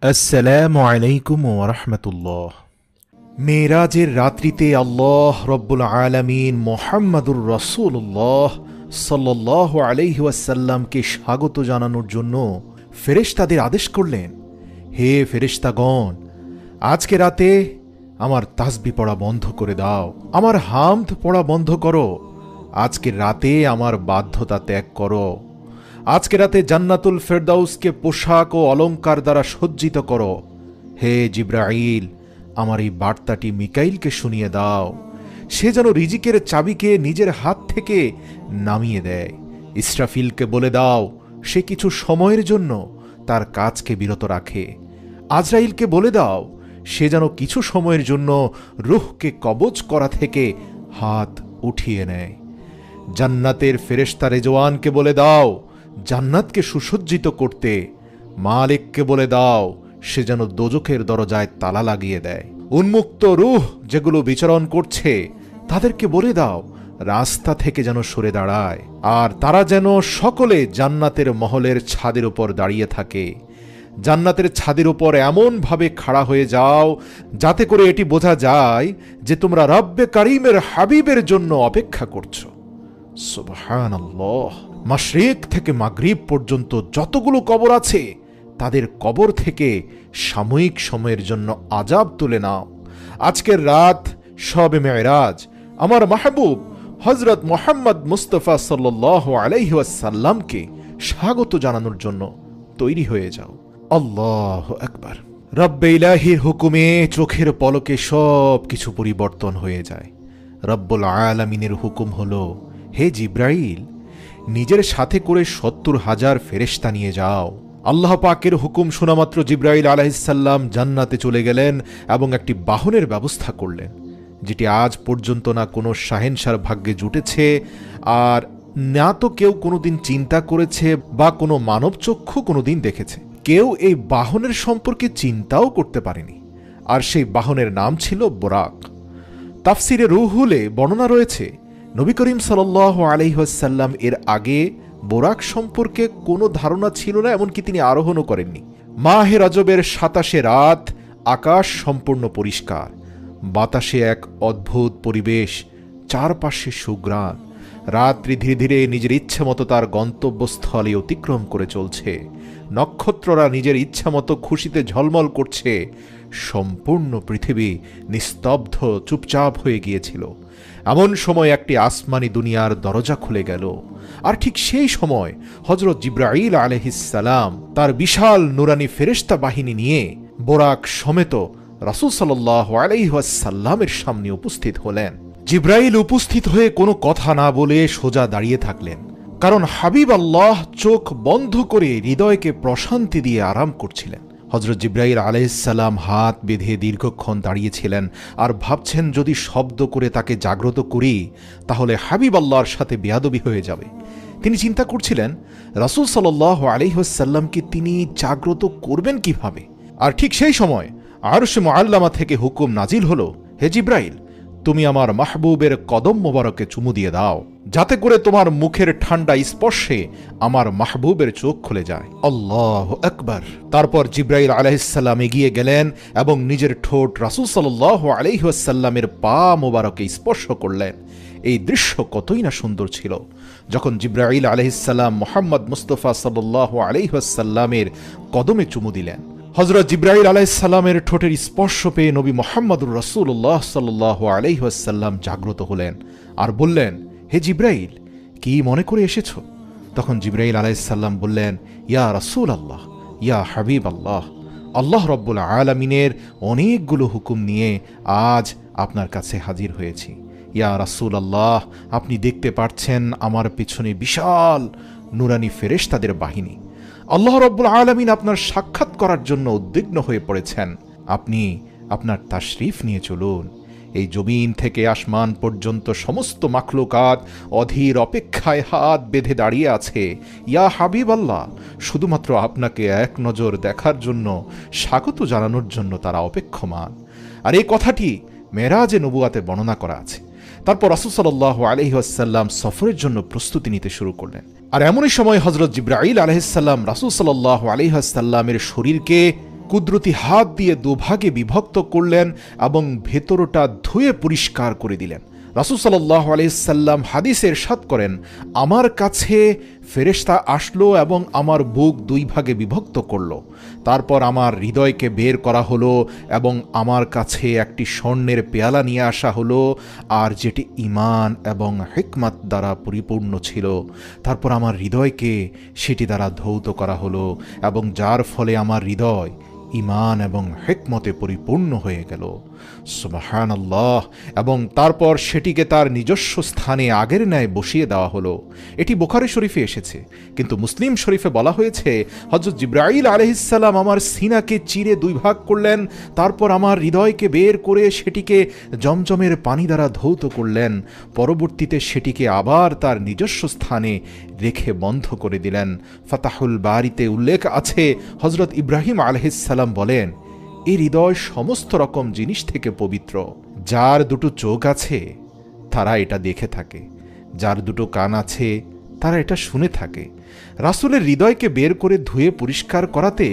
আসসালামু আলাইকুম ওয়া রাহমাতুল্লাহ। মেরাজের রাত্রিতে আল্লাহ রব্বুল আলামিন মুহাম্মাদুর রাসূলুল্লাহ সাল্লাল্লাহু আলাইহি ওয়াসাল্লামকে স্বাগত জানানোর জন্য ফেরেশতাদের আদেশ করলেন, হে ফেরেশতাগণ, আজকে রাতে আমার তাসবিহ পড়া বন্ধ করে দাও, আমার হামদ পড়া বন্ধ করো, আজকে রাতে আমার বাধ্যতা ত্যাগ করো, আজকে রাতে জান্নাতুল ফেরদাউসকে পোশাক ও অলংকার দ্বারা সজ্জিত করো। হে জিব্রাইল, আমার এই বার্তাটি মিকাইলকে শুনিয়ে দাও, সে যেন রিজিকের চাবিকে নিজের হাত থেকে নামিয়ে দেয়। ইসরাফিলকে বলে দাও, সে কিছু সময়ের জন্য তার কাজকে বিরত রাখে। আজরাইলকে বলে দাও, সে যেন কিছু সময়ের জন্য রূহকে কবজ করা থেকে হাত উঠিয়ে নেয়। জান্নাতের ফেরেশতা রেজওয়ানকে বলে দাও, জান্নাতকে সুসজ্জিত করতে। মালিককে বলে দাও, সে যেন দোজখের দরজায় তালা লাগিয়ে দেয়। উন্মুক্ত রূহ যেগুলো বিচরণ করছে তাদেরকে বলে দাও, রাস্তা থেকে যেন সরে দাঁড়ায়, আর তারা যেন সকলে জান্নাতের মহলের ছাদের উপর দাঁড়িয়ে থাকে। জান্নাতের ছাদের উপর এমনভাবে খাড়া হয়ে যাও যাতে করে এটি বোঝা যায় যে তোমরা রব্বে কারীমের হাবিবের জন্য অপেক্ষা করছো। সুবহানাল্লাহ। মাশরিক থেকে মাগরিব পর্যন্ত যতগুলো কবর আছে তাদের কবর থেকে সাময়িক সময়ের জন্য আযাব তুলে নাও। আজকের রাত শবে মেরাজ আমার মাহবুব হযরত মুহাম্মদ মুস্তাফা সাল্লাল্লাহু আলাইহি ওয়াসাল্লামকে স্বাগত জানানোর জন্য তৈরি হয়ে যাও। আল্লাহু আকবার। রব্বে ইলাহির হুকুমে চোখের পলকে সব কিছু পরিবর্তন হয়ে যায়। রব্বুল আলামিনের হুকুম হলো, হে জিব্রাইল, নিজের সাথে করে ৭০,০০০ ফেরেশতা নিয়ে যাও। আল্লাহ পাকের হুকুম শোনামাত্র জিব্রাইল আলাইহিসসালাম জান্নাতে চলে গেলেন এবং একটি বাহনের ব্যবস্থা করলেন, যেটি আজ পর্যন্ত না কোনো শাহেনশার ভাগ্যে জুটেছে, আর না তো কেউ কোনোদিন চিন্তা করেছে বা কোনো মানবচক্ষু কোনোদিন দেখেছে। কেউ এই বাহনের সম্পর্কে চিন্তাও করতে পারেনি। আর সেই বাহনের নাম ছিল বোরাক। তাফসিরে রুহুলে বর্ণনা রয়েছে, নবী করিম সাল্লাল্লাহু আলাইহি ওয়াসাল্লাম এর আগে বোরাক সম্পর্কে কোনো ধারণা ছিল না, এমনকি তিনি আরোহণও করেননি। মাহে রজবের ২৭ রাত, আকাশ সম্পূর্ণ পরিষ্কার, বাতাসে এক অদ্ভুত পরিবেশ, চারপাশে সুঘ্রাণ। রাত্রি ধীরে ধীরে নিজের ইচ্ছে মতো তার গন্তব্যস্থলে অতিক্রম করে চলছে। নক্ষত্ররা নিজের ইচ্ছা মতো খুশিতে ঝলমল করছে। সম্পূর্ণ পৃথিবী নিস্তব্ধ, চুপচাপ হয়ে গিয়েছিল। এমন সময় একটি আসমানি দুনিয়ার দরজা খুলে গেল, আর ঠিক সেই সময় হযরত জিব্রাইল আলাইহিসসালাম তার বিশাল নুরানি ফেরেশতা বাহিনী নিয়ে বোরাক সমেত রাসূল সাল্লাল্লাহু আলাইহি ওয়াসাল্লামের সামনে উপস্থিত হলেন। জিব্রাইল উপস্থিত হয়ে কোনো কথা না বলে সোজা দাঁড়িয়ে থাকলেন, কারণ হাবিব আল্লাহ চোখ বন্ধ করে হৃদয়কে প্রশান্তি দিয়ে আরাম করছিলেন। হযরত জিব্রাইল আলাইহিসসালাম হাত বেঁধে দীর্ঘক্ষণ দাঁড়িয়েছিলেন আর ভাবছেন, যদি শব্দ করে তাকে জাগ্রত করি তাহলে হাবিব আল্লাহর সাথে বেয়াদবি হয়ে যাবে। তিনি চিন্তা করছিলেন, রাসূল সাল্লাল্লাহু আলাইহি ওয়াসাল্লামকে তিনি জাগ্রত করবেন কিভাবে। আর ঠিক সেই সময় আরশে মুআল্লামা থেকে হুকুম নাজিল হলো, হে জিব্রাইল, তুমি আমার মাহবুবের কদম মোবারকে চুমু দিয়ে দাও, যাতে করে তোমার মুখের ঠান্ডা স্পর্শে আমার মাহবুবের চোখ খুলে যায়। আল্লাহু আকবার। তারপর জিব্রাইল আলাইহিসসালাম এগিয়ে গেলেন এবং নিজের ঠোঁট রাসূল সাল্লাল্লাহু আলাইহি ওয়াসাল্লামের পা মোবারকে স্পর্শ করলেন। এই দৃশ্য কতই না সুন্দর ছিল। যখন জিব্রাইল আলাইহিসসালাম মুহাম্মদ মুস্তাফা সাল্লাল্লাহু আলাইহি ওয়াসাল্লামের কদমে চুমু দিলেন, হযরত জিব্রাইল আলাইহিসসালামের ঠোঁটের স্পর্শ পেয়ে নবী মুহাম্মদুর রাসূলুল্লাহ সাল্লাল্লাহু আলাইহি ওয়াসাল্লাম জাগ্রত হলেন আর বললেন, হে জিব্রাইল, কি মনে করে এসেছো? তখন জিব্রাইল আলাইহিসসালাম বললেন, ইয়া রাসূলুল্লাহ, ইয়া হাবিব আল্লাহ, আল্লাহ রব্বুল আলামিনের অনেকগুলো হুকুম নিয়ে আজ আপনার কাছে হাজির হয়েছি। ইয়া রাসূলুল্লাহ, আপনি দেখতে পাচ্ছেন আমার পিছনে বিশাল নুরানি ফেরেশতাদের বাহিনী। আল্লাহ রব্বুল আলামিন আপনার সাক্ষাৎ করার জন্য উদ্বিগ্ন হয়ে পড়েছেন। আপনি আপনার তাশরিফ নিয়ে চলুন। এই জমিন থেকে আসমান পর্যন্ত সমস্ত মাখলুকাত অধীর অপেক্ষায় হাত বেঁধে দাঁড়িয়ে আছে। ইয়া হাবিব আল্লাহ, শুধুমাত্র আপনাকে এক নজর দেখার জন্য, স্বাগত জানানোর জন্য তারা অপেক্ষমান। আর এই কথাটি মেরাজে নবুয়াতে বর্ণনা করা আছে। তারপর রাসূল সাল্লাল্লাহু আলাইহি ওয়াসাল্লাম সফরের জন্য প্রস্তুতি নিতে শুরু করলেন। আর এমনই সময় হযরত জিব্রাইল আলাইহিস সালাম রাসূল সাল্লাল্লাহু আলাইহি ওয়াসাল্লামের শরীরকে কুদরতি হাত দিয়ে দুভাগে বিভক্ত করলেন এবং ভেতরটা ধুয়ে পরিষ্কার করে দিলেন। রাসূল সাল্লাল্লাহু আলাইহি সাল্লাম হাদিসে ইরশাদ করেন, আমার কাছে ফেরেশতা আসলো এবং আমার বুক দুই ভাগে বিভক্ত করলো। তারপর আমার হৃদয়কে বের করা হলো এবং আমার কাছে একটি স্বর্ণের পেয়ালা নিয়ে আসা হলো, আর যেটি ঈমান এবং হিকমত দ্বারা পরিপূর্ণ ছিল। তারপর আমার হৃদয়কে সেটি দ্বারা ধৌত করা হলো এবং যার ফলে আমার হৃদয় ঈমান এবং হিকমতে পরিপূর্ণ হয়ে গেল। সুবহানাল্লাহ। এবং তারপর সেটিকে তার নিজস্ব স্থানে আগের ন্যায় বসিয়ে দেওয়া হলো। এটি বুখারী শরীফে এসেছে, কিন্তু মুসলিম শরীফে বলা হয়েছে হযরত জিবরাইল আলাইহিস সালাম আমার সিনাকে চিরে দুই ভাগ করলেন, তারপর আমার হৃদয়কে বের করে সেটিকে জমজমের পানি দ্বারা ধৌত করলেন, পরবর্তীতে সেটিকে আবার তার নিজস্ব স্থানে রেখে বন্ধ করে দিলেন। ফাতাহুল বারিতে উল্লেখ আছে, হযরত ইব্রাহিম আলাইহিস সালাম বলেন, এই হৃদয় সমস্ত রকম জিনিস থেকে পবিত্র। যার দুটো চোখ আছে তারা এটা দেখে থাকে, যার দুটো কান আছে তারা এটা শুনে থাকে। রাসূলের হৃদয়কে বের করে ধুয়ে পরিষ্কার করাতে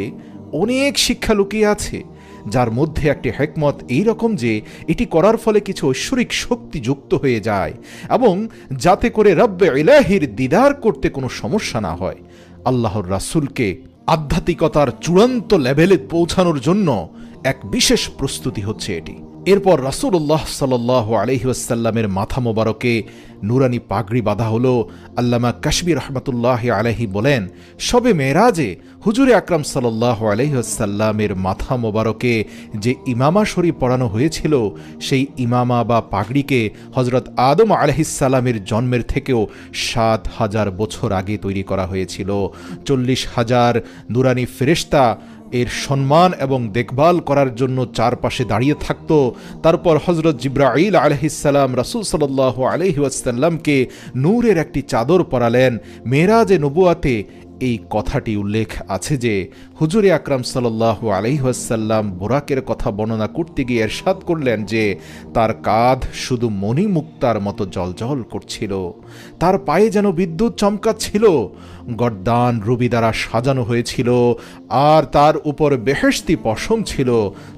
অনেক শিক্ষা লুকিয়ে আছে, যার মধ্যে একটি হিকমত এই রকম যে এটি করার ফলে কিছু ঐশ্বরিক শক্তি যুক্ত হয়ে যায় এবং যাতে করে রব্বে ইলাহির দিদার করতে কোনো সমস্যা না হয়। আল্লাহর রাসূলকে আধ্যাত্মিকতার চূড়ান্ত লেভেলে পৌঁছানোর জন্য এক বিশেষ প্রস্তুতি হচ্ছে এটি। এরপর রাসূলুল্লাহ সাল্লাল্লাহু আলাইহি ওয়াসাল্লামের মাথা মোবারকে নুরানি পাগড়ি বাঁধা হলো। আল্লামা কাশবী রাহমাতুল্লাহি আলাইহি বলেন, শবে মেরাজে হুজুরে আকরাম সাল্লাল্লাহু আলাইহি ওয়াসাল্লামের মাথা মোবারকে যে ইমামা শরীফ পরানো হয়েছিল, সেই ইমামা বা পাগড়িকে হযরত আদম আলাইহিস সালামের জন্মের থেকেও ৭,০০০ বছর আগে তৈরি করা হয়েছিল। ৪০,০০০ নুরানি ফেরেশতা এর সম্মান এবং দেখভাল করার জন্য চারপাশে দাঁড়িয়ে থাকত। তারপর হযরত জিবরাইল আলাইহিস সালাম রাসূল সাল্লাল্লাহু আলাইহি ওয়াসাল্লামকে নূরের একটি চাদর পরালেন। মেরাজে নবুয়াতে এই কথাটি উল্লেখ আছে যে হুজুরে আকরাম সাল্লাল্লাহু আলাইহি ওয়াসাল্লাম বুরাকের কথা বর্ণনা করতে গিয়ে ইরশাদ করলেন যে তার কাঁধ শুধু মণিমুক্তার মতো জ্বলজ্বল করছিল, তার পায়ে যেন বিদ্যুৎ চমকাচ্ছিল, গর্দান রুবি দ্বারা সাজানো হয়েছিল আর তার উপর বেহেশতি পশম ছিল,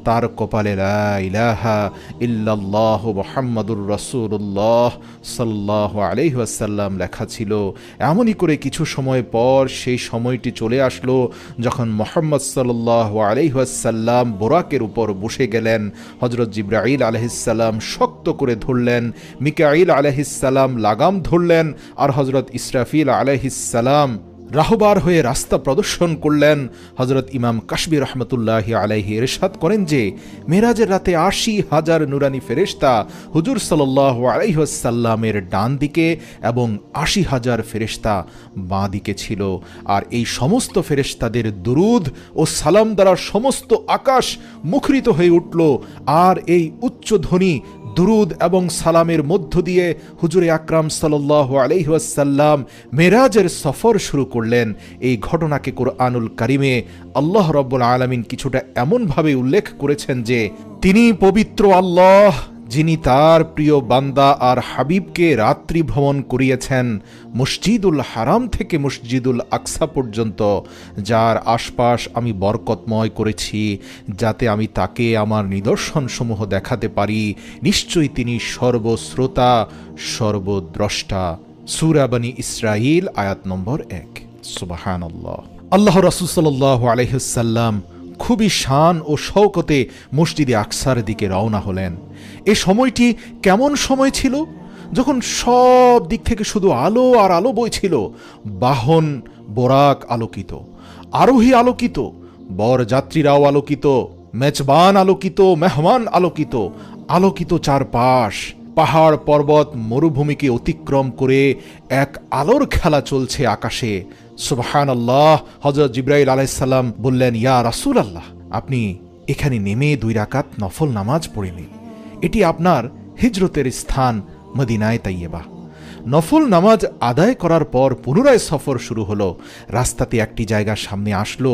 তার কপালে লা ইলাহা ইল্লাল্লাহু মুহাম্মাদুর রাসূলুল্লাহ সাল্লাল্লাহু আলাইহি ওয়াসাল্লাম লেখা ছিল। এমনই করে কিছু সময় পর সেই সময়টি চলে আসলো যখন মুহাম্মদ সাল্লাল্লাহু আলাইহি ওয়াসাল্লাম বুরাকের উপর বসে গেলেন। হযরত জিবরাইল আলাইহিস সালাম শক্ত করে ধরলেন, মিকাঈল আলাইহিস সালাম লাগাম ধরলেন, আর হযরত ইসরাফিল আলাইহিস সালাম রাহবার হয়ে রাস্তা প্রদর্শন করলেন। হযরত ইমাম কাশবী রাহমাতুল্লাহি আলাইহি ইরশাদ করেন যে মেরাজের রাতে ৮০,০০০ নুরানি ফেরেশতা হুজুর সাল্লাল্লাহু আলাইহি ওয়াসাল্লামের ডান দিকে এবং ৮০,০০০ ফেরেশতা বাঁ দিকে ছিল। আর এই সমস্ত ফেরেশতাদের দুরুদ ও সালাম দ্বারা সমস্ত আকাশ মুখরিত হয়ে উঠল। আর এই উচ্চধ্বনি দুরুদ এবং সালামের মধ্য দিয়ে হুজুরে আকরাম সাল্লাল্লাহু আলাইহি ওয়াসাল্লাম মেরাজের সফর শুরু করলেন। এই ঘটনাকে কুরআনুল কারিমে আল্লাহ রাব্বুল আলামিন কিছুটা এমনভাবে উল্লেখ করেছেন যে তিনি পবিত্র আল্লাহ, যিনি তার প্রিয় বান্দা আর হাবিবকে রাত্রি ভ্রমণ করিয়েছেন মসজিদুল হারাম থেকে মসজিদুল আকসা পর্যন্ত, যার আশপাশ আমি বরকতময় করেছি যাতে আমি তাকে আমার নিদর্শনসমূহ দেখাতে পারি। নিশ্চয়ই তিনি সর্বশ্রোতা সর্বদ্রষ্টা। সূরা বনী ইসরাঈল আয়াত নম্বর ১। সুবহানাল্লাহ। আল্লাহ রাসূল সাল্লাল্লাহু আলাইহি ওয়াসাল্লাম খুবই শান ও শওকতে মসজিদে আকসার দিকে রওনা হলেন। এই সময়টি কেমন সময় ছিল, যখন সব দিক থেকে শুধু আলো আর আলো বইছিল। বাহন বোরাক আলোকিত, আরোহী আলোকিত, বরযাত্রীরাও আলোকিত, মেজবান আলোকিত, মেহমান আলোকিত, আলোকিত চারপাশ। পাহাড় পর্বত মরুভূমিকে অতিক্রম করে এক আলোর খেলা চলছে আকাশে। সুবহানাল্লাহ। হযরত জিবরাইল আলাইহিস সালাম বললেন, ইয়া রাসূলুল্লাহ, আপনি এখানে নেমে 2 রাকাত নফল নামাজ পড়ে নিন। এটি আপনার হিজরতের স্থান মদিনায়ে তাইয়্যিবা। নফল নামাজ আদায় করার পর পুনরায় সফর শুরু হলো। রাস্তাতে একটি জায়গার সামনে আসলো,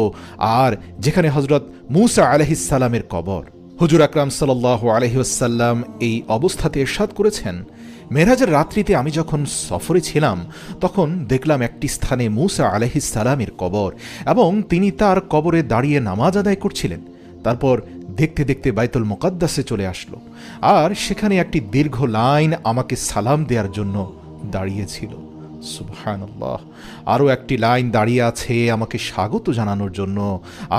আর যেখানে হযরত মূসা আলাইহিস সালামের কবর। হুজুর আকরাম সাল্লাল্লাহু আলাইহি ওয়াসাল্লাম এই অবস্থাতে ইরশাদ করেছেন, মেরাজের রাত্রিতে আমি যখন সফরে ছিলাম তখন দেখলাম একটি স্থানে মূসা আলাইহিস সালামের কবর এবং তিনি তার কবরে দাঁড়িয়ে নামাজ আদায় করছিলেন। তারপর দেখতে দেখতে বাইতুল মুকাদ্দাসে চলে আসলো, আর সেখানে একটি দীর্ঘ লাইন আমাকে সালাম দেওয়ার জন্য দাঁড়িয়েছিল। সুবহানাল্লাহ। আরও একটি লাইন দাঁড়িয়ে আছে আমাকে স্বাগত জানানোর জন্য,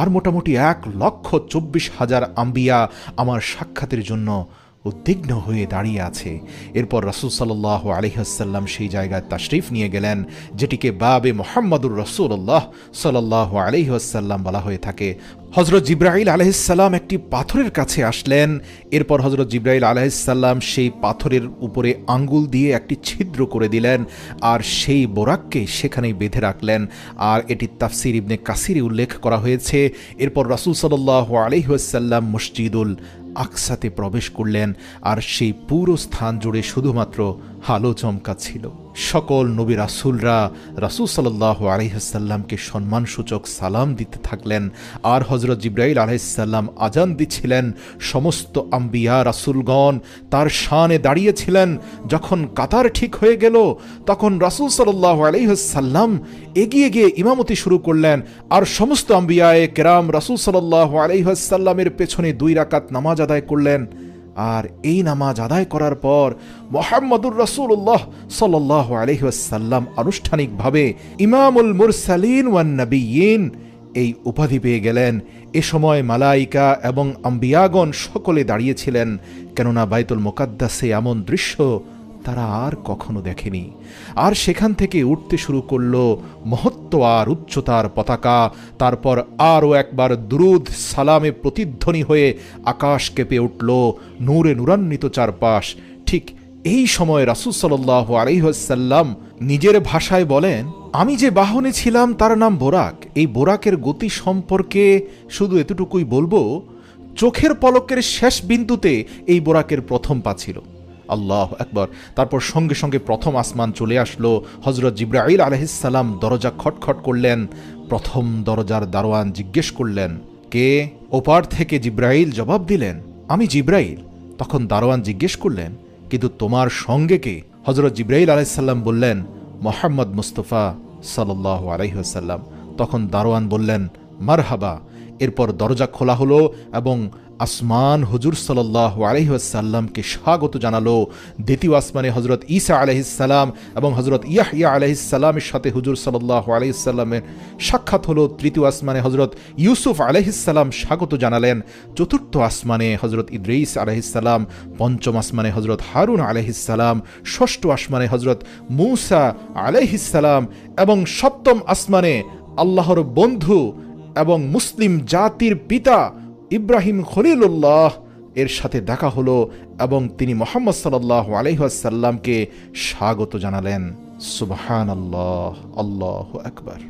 আর মোটামুটি 1,24,000 আম্বিয়া আমার সাক্ষাতের জন্য উদ্বিগ্ন হয়ে দাঁড়িয়ে আছে। এরপর রাসূল সাল্লাল্লাহু আলাইহি ওয়াসাল্লাম সেই জায়গায় তাশরিফ নিয়ে গেলেন, যেটিকে বাবে মুহাম্মাদুর রাসূলুল্লাহ সাল্লাল্লাহু আলাইহি ওয়াসাল্লাম বলা হয়ে থাকে। হযরত জিবরাইল আলাইহিস সালাম একটি পাথরের কাছে আসলেন। এরপর হযরত জিবরাইল আলাইহিস সালাম সেই পাথরের উপরে আঙ্গুল দিয়ে একটি ছিদ্র করে দিলেন, আর সেই বোরাককে সেখানেই বেঁধে রাখলেন। আর এটি তাফসির ইবনে কাসিরে উল্লেখ করা হয়েছে। এরপর রাসূল সাল্লাল্লাহু আলাইহি ওয়াসাল্লাম মসজিদুল আকসাতে প্রবেশ করলেন, আর সেই পুরো স্থান জুড়ে শুধুমাত্র আলো চমকাচ্ছিল। সকল নবী রাসূলরা রাসূল সাল্লাল্লাহু আলাইহি ওয়াসাল্লামকে সম্মানসূচক সালাম দিতে থাকলেন, আর হযরত জিবরাইল আলাইহিস সালাম আজান দিচ্ছিলেন। সমস্ত আম্বিয়া রাসূলগণ তার শানে দাঁড়িয়েছিলেন। যখন কাতার ঠিক হয়ে গেল, তখন রাসূল সাল্লাল্লাহু আলাইহি ওয়াসাল্লাম এগিয়ে গিয়ে ইমামতি শুরু করলেন, আর সমস্ত আম্বিয়ায়ে কেরাম রাসূল সাল্লাল্লাহু আলাইহি ওয়াসাল্লামের পেছনে 2 রাকাত নামাজ আদায় করলেন। আর এই নামাজ আদায় করার পর মুহাম্মাদুর রাসূলুল্লাহ সাল্লাল্লাহু আলাইহি ওয়াসাল্লাম আনুষ্ঠানিকভাবে ইমামুল মুরসালিন ওয়ান নবিয়্যিন এই উপাধি পেয়ে গেলেন। এ সময় মালাইকা এবং আম্বিয়াগণ সকলে দাঁড়িয়েছিলেন, কেননা বাইতুল মুকাদ্দাসে এমন দৃশ্য তারা আর কখনো দেখেনি। আর সেখান থেকে উঠতে শুরু করলো মহত্ব আর উচ্চতার পতাকা। তারপর আরও একবার দুরুদ সালামে প্রতিধ্বনি হয়ে আকাশ কেঁপে উঠল, নূরে নূরান্বিত চারপাশ। ঠিক এই সময় রাসূল সাল্লাল্লাহু আলাইহি ওয়াসাল্লাম নিজের ভাষায় বলেন, আমি যে বাহনে ছিলাম তার নাম বোরাক। এই বোরাকের গতি সম্পর্কে শুধু এতটুকুই বলবো, চোখের পলকের শেষ বিন্দুতে এই বোরাকের প্রথম পা ছিল। আল্লাহু আকবার। তারপর সঙ্গে সঙ্গে প্রথম আসমান চলে আসলো। হযরত জিবরাইল আলাইহিস সালাম দরজা খটখট করলেন। প্রথম দরজার দারোয়ান জিজ্ঞেস করলেন, কে? ওপার থেকে জিবরাইল জবাব দিলেন, আমি জিবরাইল। তখন দারোয়ান জিজ্ঞেস করলেন, কিন্তু তোমার সঙ্গে কে? হযরত জিবরাইল আলাইহিস সালাম বললেন, মুহাম্মদ মুস্তাফা সাল্লাল্লাহু আলাইহি ওয়াসাল্লাম। তখন দারোয়ান বললেন, মারহাবা। এরপর দরজা খোলা হলো এবং আসমান হুজুর সাল্লাল্লাহু আলাইহি ওয়াসাল্লামকে স্বাগত জানালো। দ্বিতীয় আসমানে হযরত ঈসা আলাইহিস সালাম এবং হযরত ইয়াহইয়া আলাইহিস সালামের সাথে হুজুর সাল্লাল্লাহু আলাইহি ওয়াসাল্লামের সাক্ষাৎ হলো। তৃতীয় আসমানে হযরত ইউসুফ আলাইহিস সালাম স্বাগত জানালেন। চতুর্থ আসমানে হযরত ইদ্রিস আলাইহিস সালাম। পঞ্চম আসমানে হযরত হারুন আলাইহিস সালাম। ষষ্ঠ আসমানে হযরত মূসা আলাইহিস সালাম এবং সপ্তম আসমানে আল্লাহর বন্ধু এবং মুসলিম জাতির পিতা ইব্রাহিম খলিলুল্লাহ এর সাথে দেখা হলো এবং তিনি মুহাম্মদ সাল্লাল্লাহু আলাইহি ওয়াসাল্লামকে স্বাগত জানালেন। সুবহানাল্লাহ, আল্লাহু আকবার।